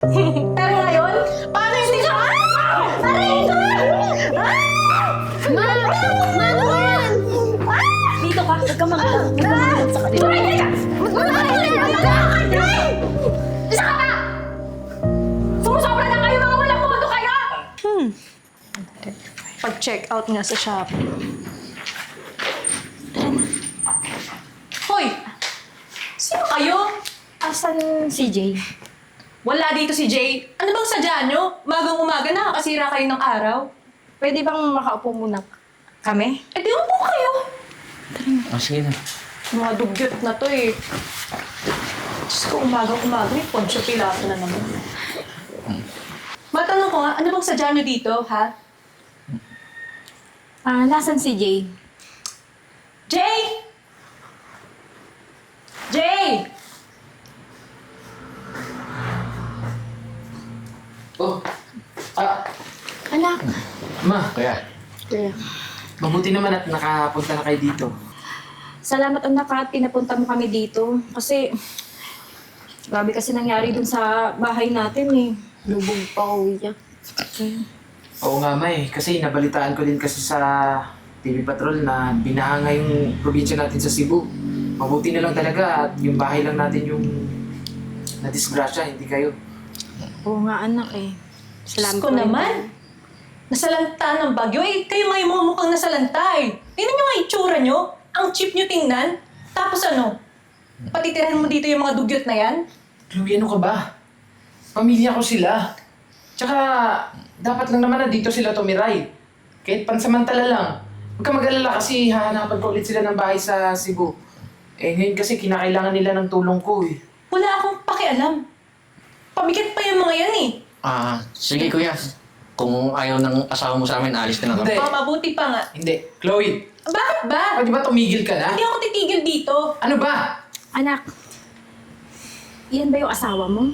Pero ngayon, paano yung tita? Aray ko! Ma! Ma naman! Dito ka, huwag ka magkalat sa kanila. Isa ka pa! Sumusobra na kayo, mga walang mundo kayo! Pag-check out nga sa Shopee. Hoy! Sino kayo? Asan si Jay? Wala dito si Jay. Ano bang sadya nyo? Umagang-umaga nakakasira kayo ng araw. Pwede bang makaupo muna kami? Eh di upo kayo. Sige na. Mga dugyot na to eh. Diyos ko, umagang-umaga eh. Poncio Pilato na naman. Matanong ko nga, ano bang sadya nyo dito, ha? Nasan si Jay? Jay! Jay! Oh. Anak. Ma. Kuya. Kaya. Mabuti naman at nakapunta na kayo dito. Salamat anak at pinapunta mo kami dito. Kasi, grabe kasi nangyari dun sa bahay natin eh. Lubog pa uwi niya. Oo nga, Ma eh. Kasi nabalitaan ko din kasi sa TV Patrol na binahanga yung probinsya natin sa Cebu. Mabuti na lang talaga at yung bahay lang natin yung nadisgrasya, hindi kayo. Oo nga anak eh. Diyos ko naman. Nasalanta ng bagyo. Eh, kayo nga yung mukhang nasalanta eh. Tingnan nyo nga yung itsura nyo. Ang cheap nyo tingnan. Tapos ano? Patitirahan mo dito yung mga dugyot na yan? Chloe, ano ka ba? Pamilya ko sila. Tsaka, dapat lang naman na dito sila tumiray. Kahit pansamantala lang. Huwag ka mag-alala kasi hahanapan ko ulit sila ng bahay sa Cebu. Eh, ngayon kasi kinakailangan nila ng tulong ko eh. Wala akong pakialam. Pabigat pa yung mga yan eh. Sige kuya. Kung ayaw ng asawa mo sa amin, alis na lang kami. Hindi. Mabuti pa nga. Hindi. Chloe, Bakit ba? pwede ba tumigil ka na? Hindi ako titigil dito. Ano ba? Anak, iyan ba yung asawa mo?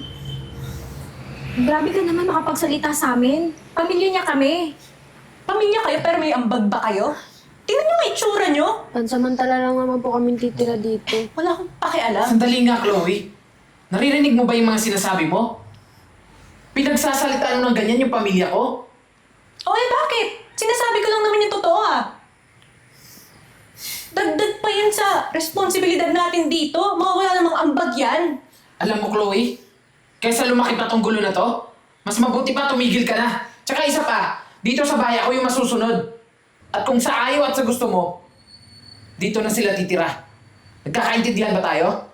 Grabe ka naman makapagsalita sa amin. Pamilya niya kami. Pamilya kayo pero may ambag ba kayo? Tingnan nyo nga itsura nyo. Pansamantala lang naman po kami titira dito. Wala akong pakialam. Sandali nga, Chloe. Naririnig mo ba yung mga sinasabi mo? Pinagsasalitaan mo ng ganyan yung pamilya ko? O eh bakit? Sinasabi ko lang naman yung totoo ah. Dagdag pa yan sa responsibilidad natin dito. Mawawala namang ambag yan. Alam mo, Chloe, kaysa lumaki pa tong gulo na to, mas mabuti pa tumigil ka na. Tsaka isa pa, dito sa bahay ako yung masusunod. At kung sa ayaw at sa gusto mo, dito na sila titira. Nagkakaintindihan ba tayo?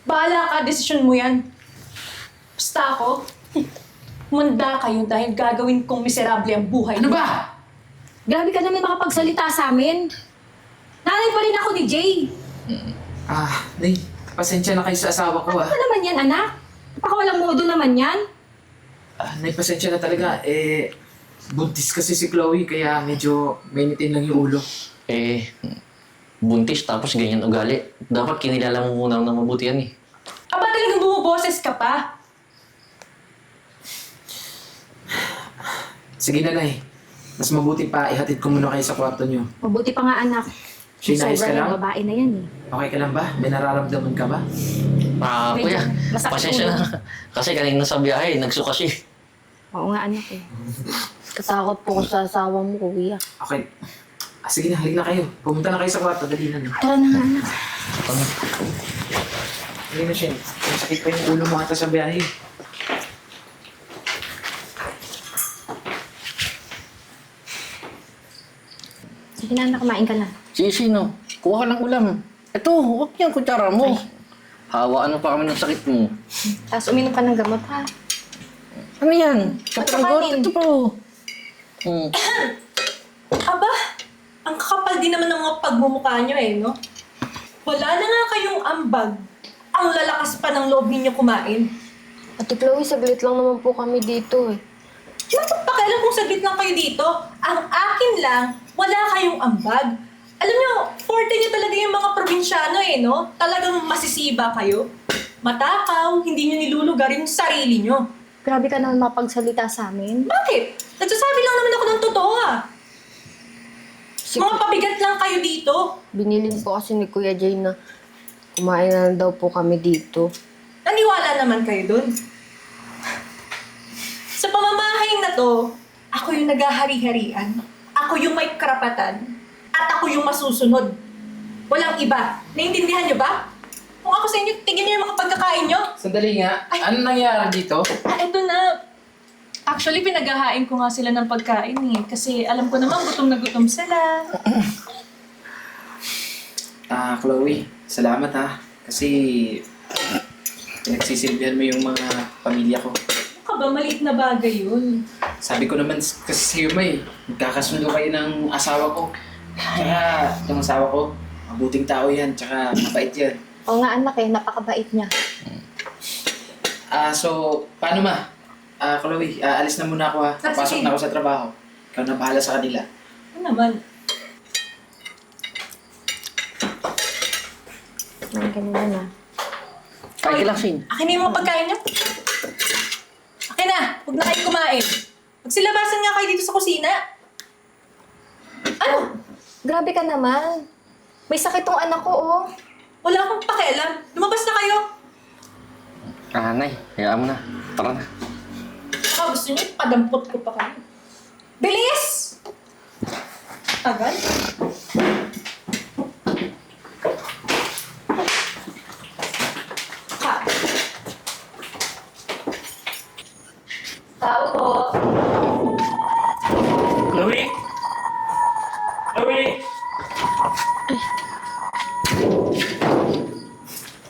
Bahala ka, desisyon mo yan. Basta ako, manda kayo dahil gagawin kong miserable ang buhay. Ano ba? Grabe ka naman makapagsalita sa amin. Nanay pa rin ako ni Jay. Nay, pasensya na kayo sa asawa ko Ano ba naman yan, anak? Napakawalang modo naman yan. Nay, pasensya na talaga. Buntis kasi si Chloe, kaya medyo mainitin lang yung ulo. Buntis tapos ganyan ugali. Dapat kinilala mo muna ng mabuti yan eh. Aba talagang bumuboses ka pa. Sige na, Nay. Mas mabuti pa, ihatid ko muna kayo sa kwarto niyo. Mabuti pa nga, anak. Sinayos ka Sobra lang? yung babae na yan eh. Okay ka lang ba? May nararamdaman ka ba? Medyo Kuya, masakit pasensya ulo. na. Kasi kanina sa biyahe, nagsukas eh. Oo nga, anak eh. Katakot po ko sa asawa mo, kuya. Okay. Sige na, halika na kayo. Pumunta na kayo sa kwarto. Dali na. Tara na nga, anak. Halika na, Shen. Masakit pa yung ulo mo ata sa biyahe. Sige na, anak, kumain ka na. Sino? Kuha ka ng ulam. Ito, huwag yung kutsara mo. Hawaan mo pa kami ng sakit mo. Tapos uminom ka ng gamot, ha? Ano yan? Katranggot? kanin? Ito po. Aba, ang kakapal din naman ng mga pagmumukha nyo eh, no? Wala na nga kayong ambag. Ang lalakas pa ng loob ninyo kumain. Ate Chloe, saglit lang naman po kami dito eh. Bakit pakialam kung saglit lang kayo dito? Ang akin lang, wala kayong ambag. Alam nyo, forte nyo talaga yung mga probinsyano eh, no? Talagang masisiba kayo. Matakaw, hindi nyo nilulugar yung sarili nyo. Grabe ka naman mapagsalita sa amin. Bakit? Nagsasabi lang naman ako ng totoo ah. Si Mga pabigat lang kayo dito. Binilin po kasi ni Kuya Jay na kumain na daw po kami dito. Naniwala naman kayo dun. na to, ako yung naghahari-harian. Ako yung may karapatan. At ako yung masusunod. Walang iba. Naiintindihan nyo ba? Kung ako sa inyo, tignan nyo yung mga pagkakain nyo. Sandali nga. Ano nangyari dito? Eto na. Actually, pinaghahain ko nga sila ng pagkain eh. Kasi alam ko naman, gutom na gutom sila. Chloe, salamat ha. Kasi pinagsisilbihan mo yung mga pamilya ko. Ano ka ba? Maliit na bagay yun. Sabi ko naman kasi sa'yo, May, magkakasundo kayo ng asawa ko. Tsaka, yung asawa ko, mabuting tao yan, tsaka mabait yan. Oo nga anak eh, napakabait niya. So, paano ma? Chloe, alis na muna ako ha. Sige. Pasok na ako sa trabaho. Ikaw na bahala sa kanila. Ano naman? Ang ganun na. Kain ka lang, Shin. Akin na yung mga pagkain nyo. Akin na. Huwag na kayo kumain. Magsilabasan nga kayo dito sa kusina. Ano? Grabe ka naman. May sakit tong anak ko, oh. Wala akong pakialam. Lumabas na kayo. Nay, hayaan mo na. Tara na. Baka gusto nyo, padampot ko pa kayo. Bilis! Tagal. Ha. Tao po. Chloe? Chloe?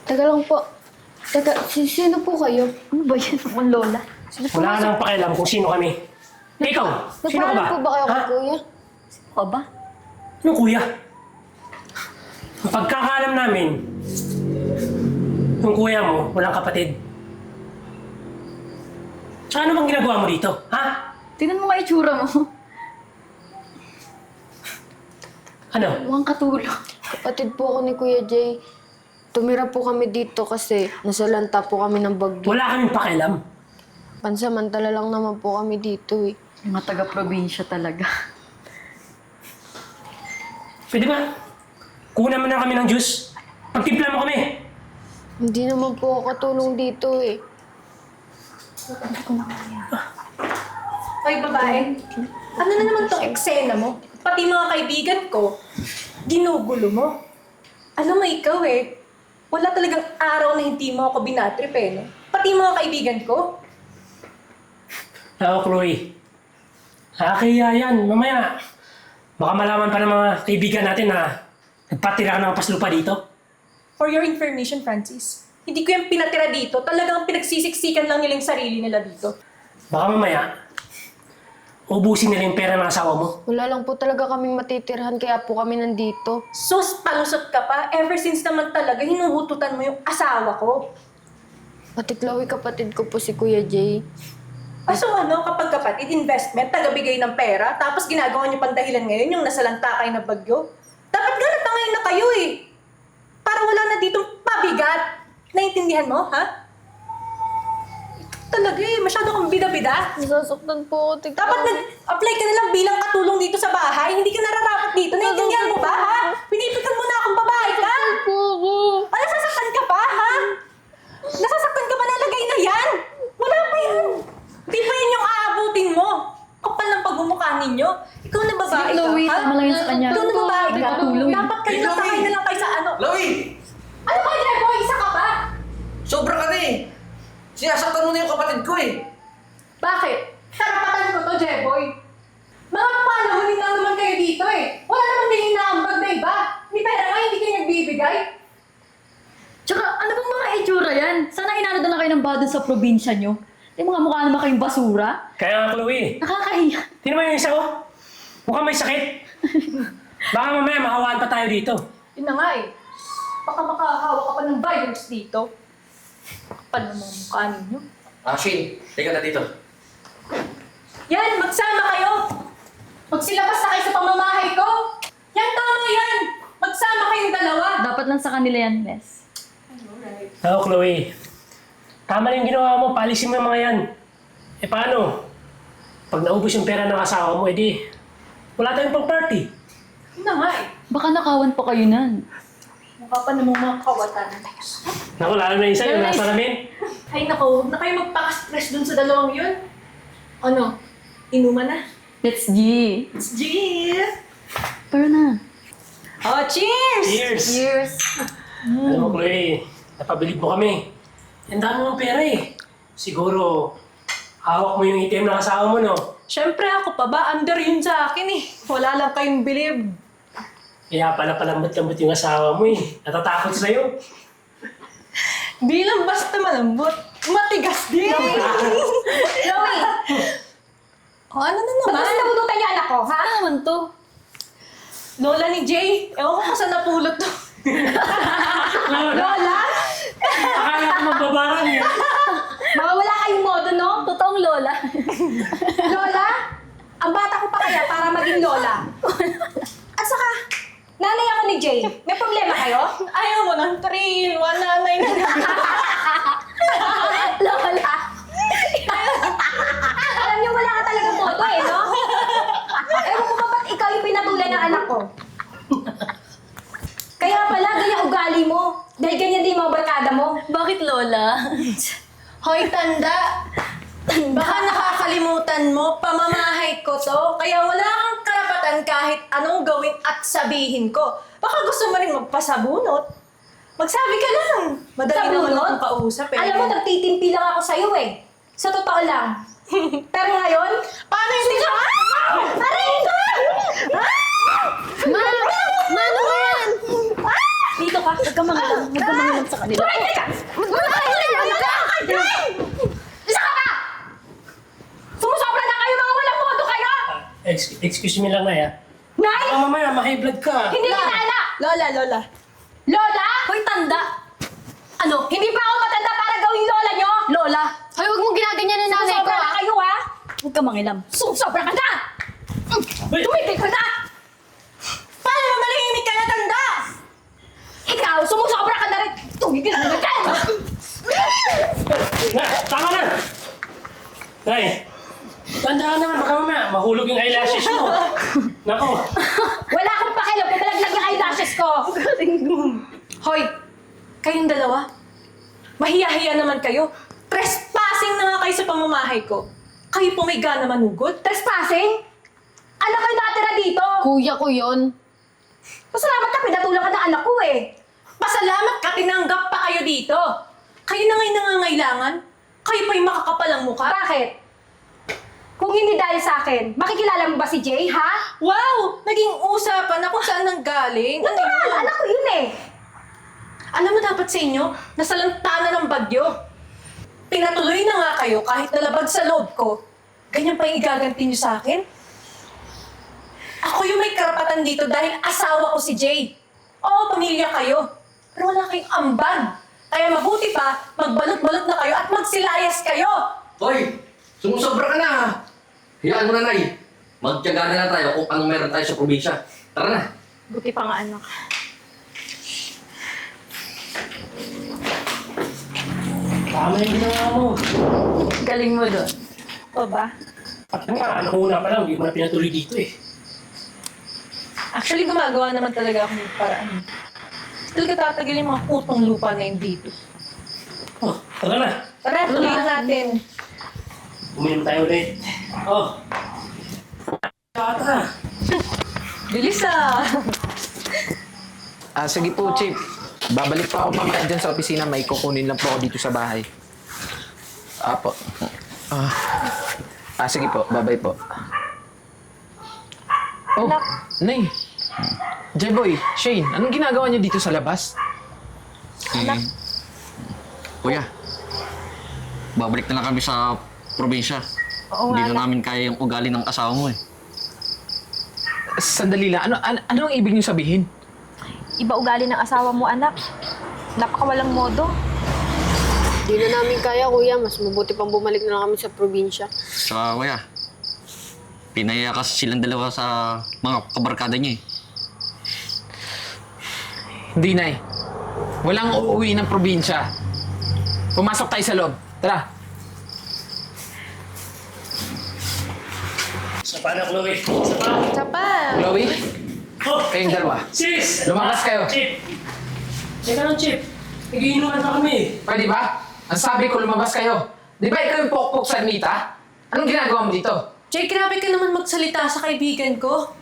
Taga lang po. Sino po kayo? Ano ba yan? Ang lola. Sino po? Wala nang pakialam kung sino kami. Ikaw, sino ka ba? Nagpaalam po ba kayo kay Ha? kuya? Sino ka ba? Anong kuya? Ang pagkakaalam namin, yung kuya mo, walang kapatid. Tsaka ano bang ginagawa mo dito? Ha? Tingnan mo nga itsura mo. Ano? Mukhang katulog. Kapatid po ako ni Kuya Jay. Tumira po kami dito kasi nasalanta po kami ng bagyo. Wala kaming pakialam. Pansamantala lang naman po kami dito eh. Mga taga-probinsya talaga. Pwede ba? Kunan mo na kami ng juice. Pagtimpla mo kami. Hindi naman po ako katulong dito eh. Hoy, babae. Ano na naman tong eksena mo? Pati mga kaibigan ko, ginugulo mo. Alam mo ikaw eh, wala talagang araw na hindi mo ako binatrip eh, no? Pati mga kaibigan ko. Ako, Chloe. Kaya yan, mamaya. Baka malaman pa ng mga kaibigan natin na nagpatira ka ng paslupa dito. For your information, Francis, hindi ko yung pinatira dito. Talagang pinagsisiksikan lang nila yung sarili nila dito. Baka mamaya, ubusin nila yung pera ng asawa mo. Wala lang po talaga kaming matitirhan kaya po kami nandito. Sus, palusot ka pa. Ever since naman talaga, hinuhututan mo yung asawa ko. Pati Chloe, kapatid ko po si Kuya Jay. So ano, kapag kapatid, investment, tagabigay ng pera, tapos ginagawa niyo pandahilan ngayon yung nasalanta kayo ng bagyo? Dapat nga natangayin na kayo eh. Para wala na ditong pabigat. Naiintindihan mo, ha? Ito talaga eh, masyado kang bida-bida. Nasasaktan po ako, Dapat nag-apply ka na lang bilang katulong dito sa bahay. Hindi ka nararapat dito. Naiintindihan mo ba, ha? Pinipitan mo na akong babae ka. po ako. Nasasaktan ka pa, ha? Nasasaktan ka pa na lagay na yan? Wala pa yan. Di pa yan yung aabutin mo. Kapal ng pagmumukha ninyo. Ikaw na babae Sige, Chloe, ka, ha? tama lang yan sa kanya. Ikaw na babae ka. Tulong. Dapat kayo Chloe! nakakay na lang kayo sa ano. Chloe! Ano ba, Jeboy? Isa ka ba? Sobra ka na eh! Sinasaktan mo na yung kapatid ko eh! Bakit? Karapatan ko to, Jeboy. Mga panahonin lang naman kayo dito eh. Wala naman din inaambag na iba. Ni pera nga, hindi kayo nagbibigay. Tsaka, ano bang mga itsura yan? Sana inano na kayo ng badon sa probinsya nyo. Yung mga mukha naman kayong basura. Kaya nga, Chloe, Nakakahiya. tingnan mo yung isa ko. Mukhang may sakit. Baka mamaya mahawaan pa tayo dito. Yun na nga eh. Baka makahawa ka pa ng virus dito. Kapal ng mga mukha ninyo. Shane, teka na dito. Yan, magsama kayo! Magsilabas na kayo sa pamamahay ko! Yan, tama yan! Magsama kayong dalawa! Dapat lang sa kanila yan, Bes. Alright. Oo, Chloe. Tama na yung ginawa mo. Paalisin mo yung mga yan. Eh paano? Pag naubos yung pera ng asawa mo, edi wala tayong pang-party. Yun na nga eh. Baka nakawan pa kayo nan. Mukha pa namang mga kawatan. Naku, lalo na yung sa'yo. Nice. Nasa namin. Ay naku, huwag na kayo magpaka-stress dun sa dalawang yun. Ano? Inuman na. Let's G. It's G! Tara na. Oh, cheers! Cheers! Years. Alam mo, Chloe, napabilib mo kami. Ang dami mong pera eh. Siguro, hawak mo yung ATM ng asawa mo, no? Siyempre ako pa ba? Under yun sa akin eh. Wala lang kayong bilib. Kaya pala palambot-lambot yung asawa mo eh. Natatakot sa'yo. Di lang basta malambot. Matigas din! Chloe! O ano na Ba't naman? mas nabunutan niya anak ko, ha? Naman to. Lola ni Jay. Ewan ko kung saan napulot to. Lola? Akala ko magbabarang eh. Mawawala kayong modo, no? Totoong Lola. Lola? Ang bata ko pa kaya para maging Lola. At saka, nanay ako ni Jay. May problema kayo? Ayaw mo ng trail. Nanay na lang. Lola! Alam niyo, wala ka talagang modo eh, no? Ewan ko ba ba't ikaw yung pinatulan ng anak ko? Kaya pala, ganyan ugali mo. Dahil ganyan din yung mga barkada mo. Bakit, Lola? Hoy, tanda! Baka nakakalimutan mo, pamamahay ko to. Kaya wala kang karapatan kahit anong gawin at sabihin ko. Baka gusto mo rin magpasabunot. Magsabi ka lang. Madali naman akong kausap eh. Alam mo, nagtitimpi lang ako sa'yo eh. Sa totoo lang. Pero ngayon, Paano yung tingnan? aray! Mano ba yan? Dito ka, huwag ka mangalam. Huwag ka mangalam sa kanila. Turay ka! Ano ka? Isa ka ba? Sumusobra na kayo, mga walang modo kayo! Excuse me lang na ya. Nay! Baka mamaya, ma-high blood ka. Hindi kita anak! Lola, Lola. Lola? Hoy, tanda! Ano? Hindi pa ako matanda para gawing lola nyo? Lola? Hoy, huwag mong ginaganyan ng nanay ko, Sumusobra na ha? kayo, ha? Huwag ka mangilam. Sumusobra ka na! Tumigil ka na! Paano mo malihimik ka na, tanda? Ikaw, sumusobra ka na rin! Tumigil ka na! Na, tama na! Nay, tandaan naman, baka mamaya, mahulog yung eyelashes mo. Nako, Wala akong pakialam kung malaglag yung eyelashes ko! Hoy, kayong dalawa. Mahiya-hiya naman kayo. Trespassing na nga kayo sa pamamahay ko. Kayo po may gana manugod. Trespassing? Ano kayo natira dito? Kuya ko yun. Pasalamat ka, pinatulang ka ng anak ko eh. Pasalamat ka, tinanggap pa kayo dito. Kayo na ngayon nangangailangan. Kayo pa yung makakapalang mukha. Bakit? Kung hindi dahil sa akin, makikilala mo ba si Jay, ha? Wow! Naging usapan na kung saan nanggaling. Ano Natural, yun? anak ko yun eh. Alam mo dapat sa inyo, nasa lantana ng bagyo. Pinatuloy na nga kayo kahit nalabag sa loob ko. Ganyan pa yung igaganti niyo sa akin? Ako yung may karapatan dito dahil asawa ko si Jay. Oo, pamilya kayo. Pero wala kayong ambag. Kaya mabuti pa, magbalot-balot na kayo at magsilayas kayo. Hoy! Sumusobra ka na ha! Hayaan mo na, Nay. Magtiyaga na lang tayo kung anong meron tayo sa probinsya. Tara na! Buti pa nga anak. tama yung ginawa mo. Galing mo doon. O ba? At nga, ano una pa lang, hindi mo na pinatuloy dito eh. Actually, gumagawa naman talaga ako ng paraan. Still katatagal yung mga putong lupa na yun dito. Oh, tara na. Tara, tuloy na natin. Uminom tayo ulit. Oh. Tara. Bilis ah! Sige po, Chief. Babalik pa ako mamaya dyan sa opisina. May kukunin lang po ako dito sa bahay. Apo. Sige po. Bye-bye po. Oh, Nay. J-Boy, Shane, anong ginagawa niyo dito sa labas? Kuya, babalik na lang kami sa probinsya. Hindi na namin kaya yung ugali ng asawa mo eh. Sandali lang. Ano ang ibig niyo sabihin? Iba ugali ng asawa mo, anak. Napakawalang modo. Di na namin kaya, kuya. Mas mabuti pang bumalik na lang kami sa probinsya. Tsaka kuya, pinaya kasi silang dalawa sa mga kabarkada niya eh. Hindi, Nay. Walang uuwi ng probinsya. Pumasok tayo sa loob. Tara. Isa pa na, Chloe. Isa pa. Sapa! Chloe, Oh, kayong dalawa. sis! Lumakas kayo. Chip! Teka lang, Chip. Nagiinuman pa kami. Pwede ba? Ang sabi ko, lumabas kayo. Di ba ikaw yung pokpok sa Anita? Anong ginagawa mo dito? Jay, grabe ka naman magsalita sa kaibigan ko.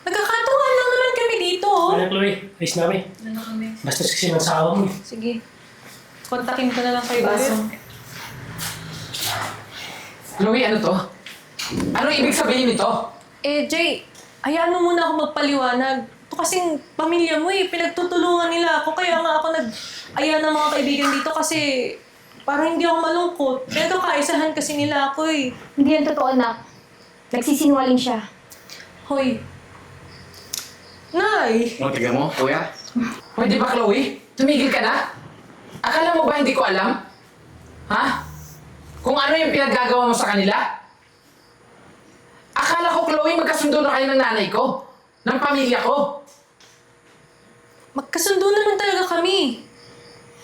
Nagkakatuwaan lang naman kami dito, oh. Ano, Chloe? Ayos na kami. Ano na kami? Bastos kasi ng asawa mo. Sige. Kontakin ko na lang kayo ulit. Chloe, ano to? Ano ibig sabihin nito? Eh, Jay, hayaan mo muna ako magpaliwanag. Ito kasing pamilya mo eh. Pinagtutulungan nila ako. Kaya nga ako nag-aya ng mga kaibigan dito kasi parang hindi ako malungkot. Pinagkakaisahan kasi nila ako eh. Hindi yan totoo, anak. Nagsisinungaling siya. Hoy. Nay! Tignan mo, kuya. Pwede ba, Chloe? Tumigil ka na? Akala mo ba hindi ko alam? Ha? Kung ano yung pinaggagawa mo sa kanila? Akala ko, Chloe, magkasundo na kayo ng nanay ko. Ng pamilya ko. Magkasundo naman talaga kami.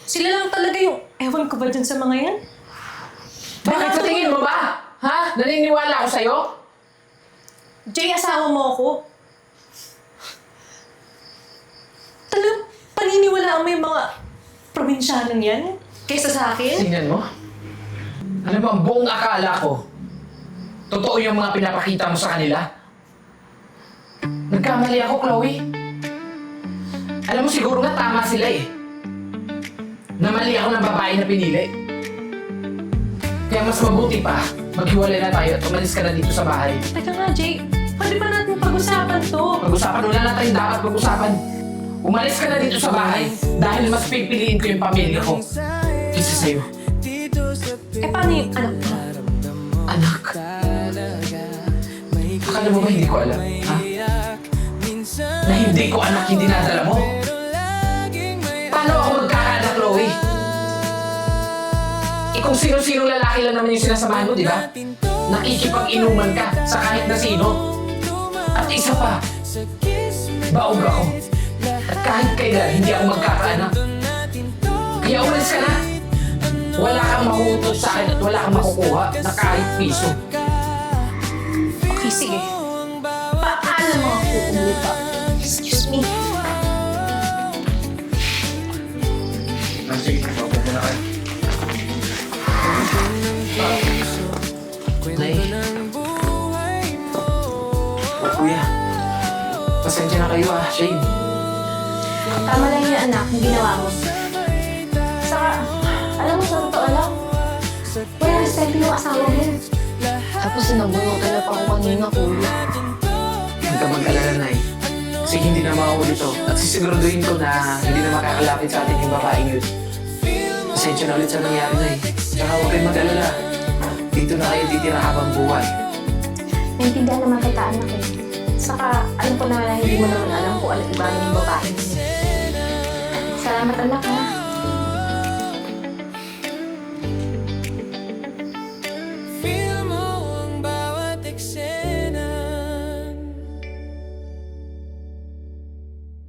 Sila lang talaga yung... Ewan ko ba dyan sa mga yan? Bakit sa tingin mo ba? Ha? Naniniwala ako sa'yo? Jay, asawa mo ako. Talagang paniniwalaan mo yung mga probinsyanong yan? Kaysa sa akin? Tingnan mo. Ano ba ang buong akala ko? Totoo yung mga pinapakita mo sa kanila? Nagkamali ako, Chloe. Alam mo, siguro nga tama sila eh. Namali ako ng babae na pinili. Kaya mas mabuti pa, maghiwalay na tayo at umalis ka na dito sa bahay. Teka nga, Jay. Pwede ba natin pag-usapan to? Pag-usapan, wala na tayong dapat pag-usapan. Umalis ka na dito sa bahay dahil mas pipiliin ko yung pamilya ko. Kaysa sa'yo. Eh, paano yung anak mo? Anak. Akala mo ba hindi ko alam, ha? Na hindi ko anak yung dinadala mo? Paano ako magkakaanak, Chloe? Kung sino-sino lalaki lang naman yung sinasamahan mo, di ba? Nakikipag-inuman ka sa kahit na sino. At isa pa, baog ako. At kahit kailan, hindi ako magkakaanak. Kaya umalis ka na. Wala kang mahutot sa akin at wala kang makukuha na kahit piso. Okay, sige. Paalam mga kukumupa. Excuse me. Sige, paupo muna kayo. Nay. Kuya. Pasensya na kayo Shane. Tama lang yan, anak, yung ginawa mo. Saka, alam mo, sa totoo lang, wala respeto yung asawa mo. Tapos sinabunutan na pa ako kanina, kuya. Huwag ka mag-alala, Nay. Kasi hindi na mauuli to. At sisiguraduhin ko na hindi na makakalapit sa atin yung babaeng yun. Pasensya na ulit sa nangyari, Nay. Tsaka huwag kayong mag-alala. Dito na kayo titira habang buhay. Naintindihan naman kita, anak eh. Saka, alam ko naman na hindi mo naman alam kung ano iba yung babae mo. Salamat, anak, ha?